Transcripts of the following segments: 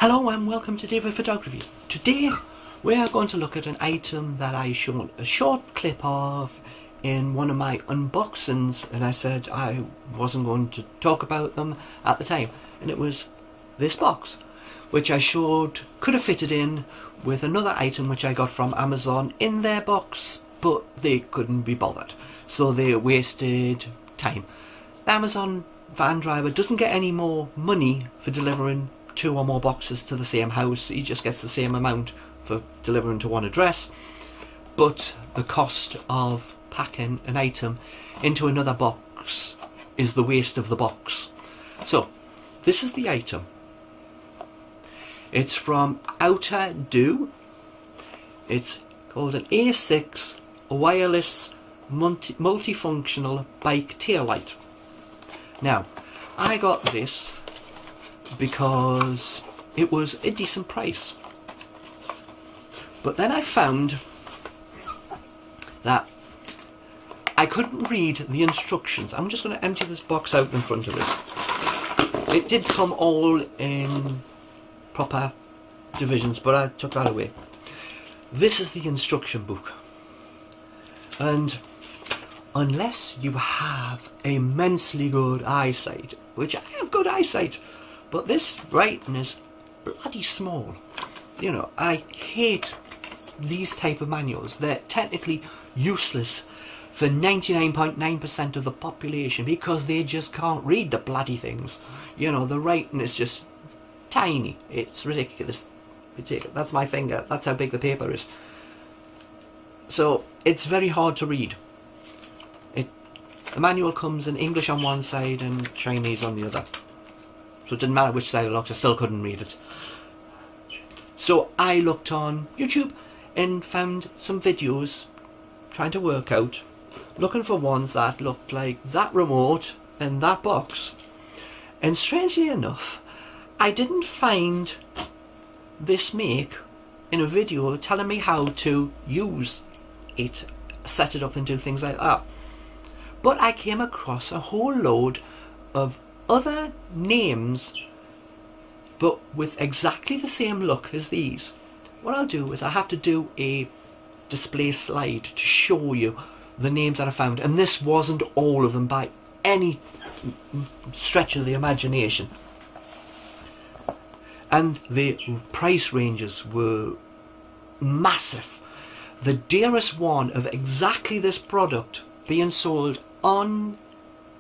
Hello and welcome to David Photography. Today we are going to look at an item that I showed a short clip of in one of my unboxings, and I said I wasn't going to talk about them at the time, and it was this box which I showed could have fitted in with another item which I got from Amazon in their box, but they couldn't be bothered, so they wasted time. The Amazon van driver doesn't get any more money for delivering 2 or more boxes to the same house. He just gets the same amount for delivering to one address, but the cost of packing an item into another box is the waste of the box. So this is the item. It's from Outer Do. It's called an A6 wireless multifunctional bike tail light. Now I got this because it was a decent price, but then I found that I couldn't read the instructions. I'm just going to empty this box out in front of it. It did come all in proper divisions, but I took that away. This is the instruction book, and unless you have immensely good eyesight, which I have good eyesight, but this writing is bloody small. You know, I hate these type of manuals. They're technically useless for 99.9% of the population because they just can't read the bloody things. You know, the writing is just tiny. It's ridiculous. That's my finger. That's how big the paper is. So it's very hard to read. The manual comes in English on one side and Chinese on the other. So it didn't matter which side I looked, I still couldn't read it. So I looked on YouTube and found some videos trying to work out, looking for ones that looked like that remote and that box. And strangely enough, I didn't find this make in a video telling me how to use it, set it up and do things like that. But I came across a whole load of other names, but with exactly the same look as these. What I'll do is I have to do a display slide to show you the names that I found, and this wasn't all of them by any stretch of the imagination. And the price ranges were massive. The dearest one of exactly this product being sold on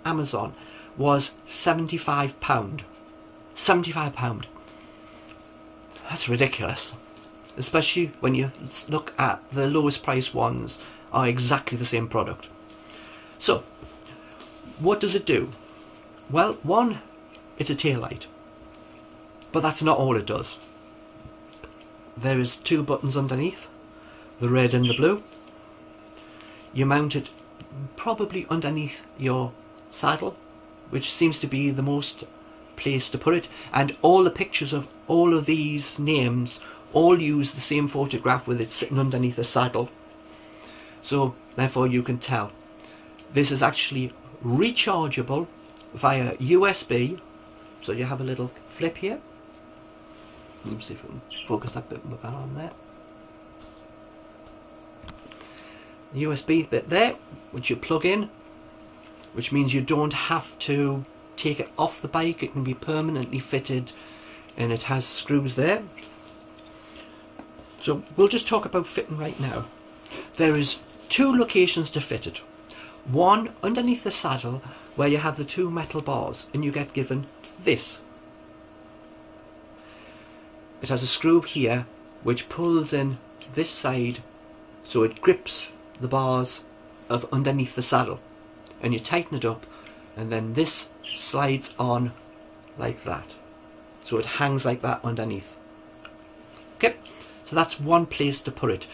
Amazon was £75. £75. That's ridiculous. Especially when you look at the lowest price ones are exactly the same product. So, what does it do? Well, one, it's a tail light. But that's not all it does. There is 2 buttons underneath, the red and the blue. You mount it probably underneath your saddle, which seems to be the most place to put it, and all the pictures of all of these names all use the same photograph with it sitting underneath the saddle, so therefore you can tell. This is actually rechargeable via USB, so you have a little flip here. Let me see if we can focus that bit on there. USB bit there, which you plug in, which means you don't have to take it off the bike. It can be permanently fitted, and it has screws there. So we'll just talk about fitting right now. There is 2 locations to fit it. One underneath the saddle where you have the 2 metal bars, and you get given this. It has a screw here which pulls in this side so it grips the bars of underneath the saddle, and you tighten it up, and then this slides on like that, so it hangs like that underneath. Okay, so that's one place to put it.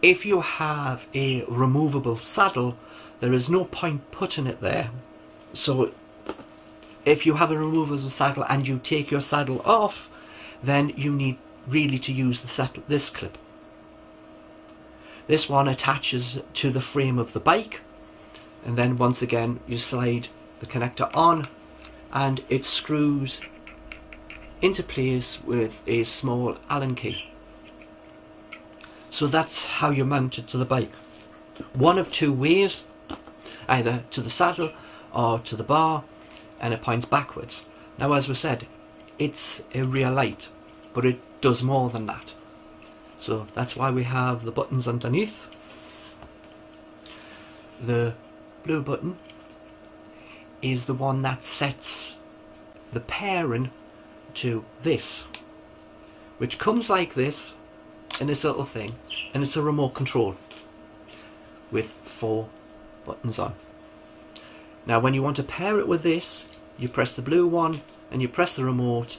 If you have a removable saddle, there is no point putting it there. So if you have a removable saddle and you take your saddle off, then you need really to use this clip. This one attaches to the frame of the bike, and then once again you slide the connector on and it screws into place with a small Allen key. So that's how you mount it to the bike. One of two ways, either to the saddle or to the bar, and it points backwards. Now, as we said, it's a rear light, but it does more than that. So that's why we have the buttons underneath. The blue button is the one that sets the pairing to this, which comes like this in this little thing, and it's a remote control with 4 buttons on. Now when you want to pair it with this, you press the blue one and you press the remote,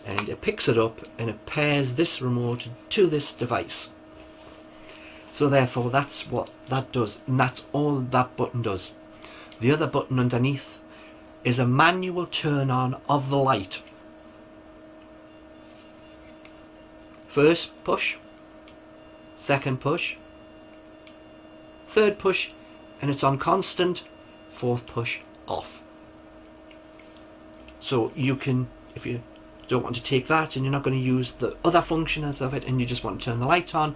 and it picks it up and it pairs this remote to this device. So therefore that's what that does, and that's all that button does. The other button underneath is a manual turn on of the light. First push, second push, third push, and it's on constant, fourth push off. So you can, if you don't want to take that and you're not going to use the other functions of it and you just want to turn the light on,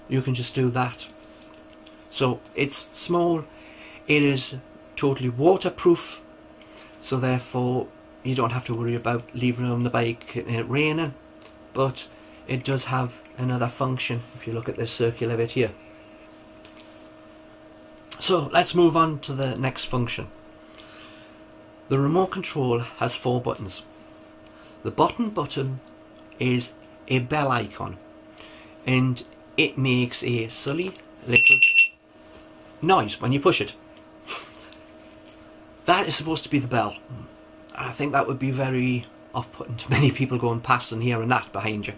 you can just do that. So it's small, it is totally waterproof, so therefore you don't have to worry about leaving it on the bike and it raining, but it does have another function if you look at this circular bit here. So let's move on to the next function. The remote control has 4 buttons. The bottom button is a bell icon, and it makes a silly little noise when you push it. That is supposed to be the bell. I think that would be very off-putting to many people going past and hearing that behind you.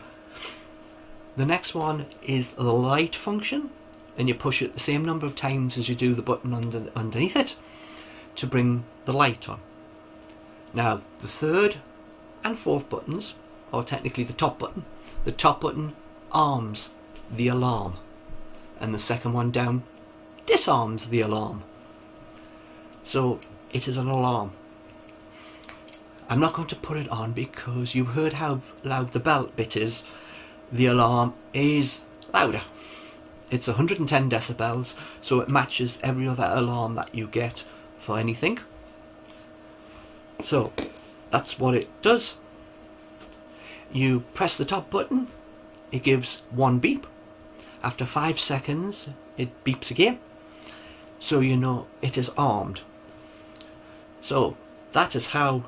The next one is the light function, and you push it the same number of times as you do the button underneath it to bring the light on. Now the third and fourth buttons, or technically the top button arms the alarm, and the second one down disarms the alarm. So it is an alarm. I'm not going to put it on because you heard how loud the bell bit is. The alarm is louder. It's 110 decibels, so it matches every other alarm that you get for anything. So that's what it does. You press the top button, it gives 1 beep. After 5 seconds it beeps again, so you know it is armed. So that is how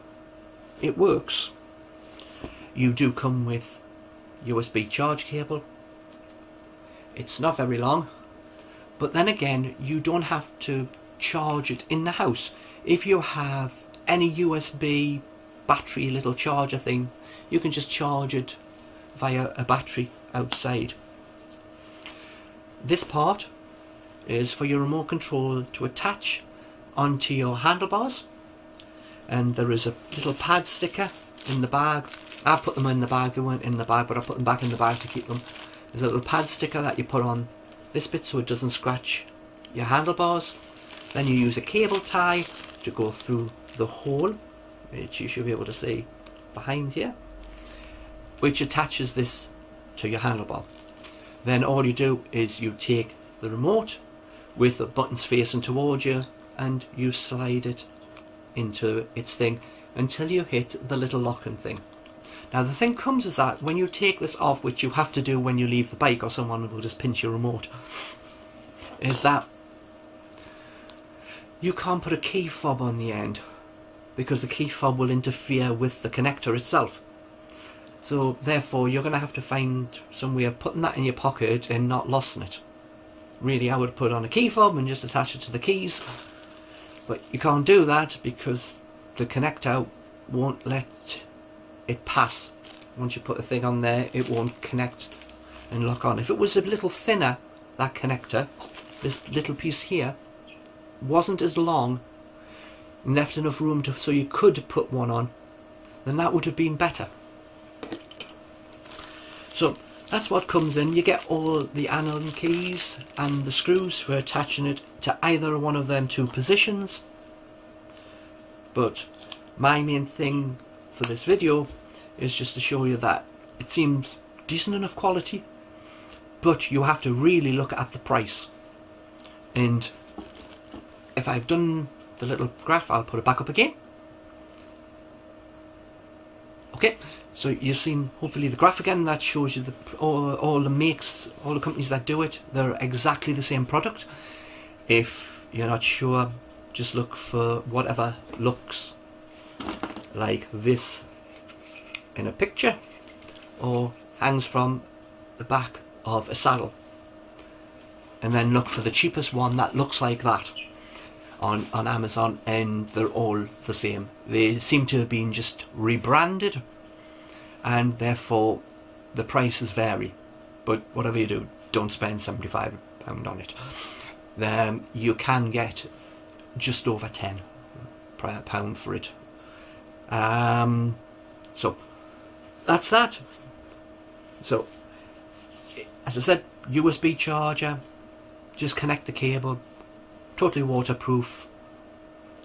it works. You do come with USB charge cable. It's not very long, but then again you don't have to charge it in the house. If you have any USB battery little charger thing, you can just charge it via a battery outside. This part is for your remote control to attach onto your handlebars, and there is a little pad sticker in the bag. I put them in the bag, they weren't in the bag, but I put them back in the bag to keep them. There's a little pad sticker that you put on this bit so it doesn't scratch your handlebars. Then you use a cable tie to go through the hole, which you should be able to see behind here, which attaches this to your handlebar. Then all you do is you take the remote with the buttons facing towards you and you slide it into its thing until you hit the little locking thing. Now the thing comes is that when you take this off, which you have to do when you leave the bike or someone will just pinch your remote, is that you can't put a key fob on the end because the key fob will interfere with the connector itself. So therefore you're going to have to find some way of putting that in your pocket and not losing it. Really, I would put on a key fob and just attach it to the keys, but you can't do that because the connector won't let it pass. Once you put a thing on there, it won't connect and lock on. If it was a little thinner, that connector, this little piece here wasn't as long and left enough room so you could put one on, then that would have been better. So that's what comes in. You get all the Allen keys and the screws for attaching it to either one of them 2 positions, but my main thing for this video is just to show you that it seems decent enough quality, but you have to really look at the price. And if I've done the little graph, I'll put it back up again. Okay, so you've seen hopefully the graph again. That shows you all the makes, all the companies that do it. They're exactly the same product. If you're not sure, just look for whatever looks like this in a picture or hangs from the back of a saddle, and then look for the cheapest one that looks like that on Amazon, and they're all the same. They seem to have been just rebranded, and therefore the prices vary. But whatever you do, don't spend £75 on it. You can get just over £10 for it. So that's that. So as I said, USB charger, just connect the cable, totally waterproof,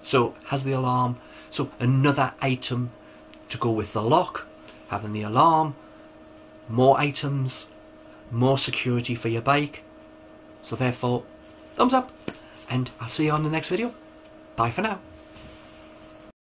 so has the alarm. So another item to go with the lock, having the alarm, more items, more security for your bike. So therefore, thumbs up, and I'll see you on the next video. Bye for now.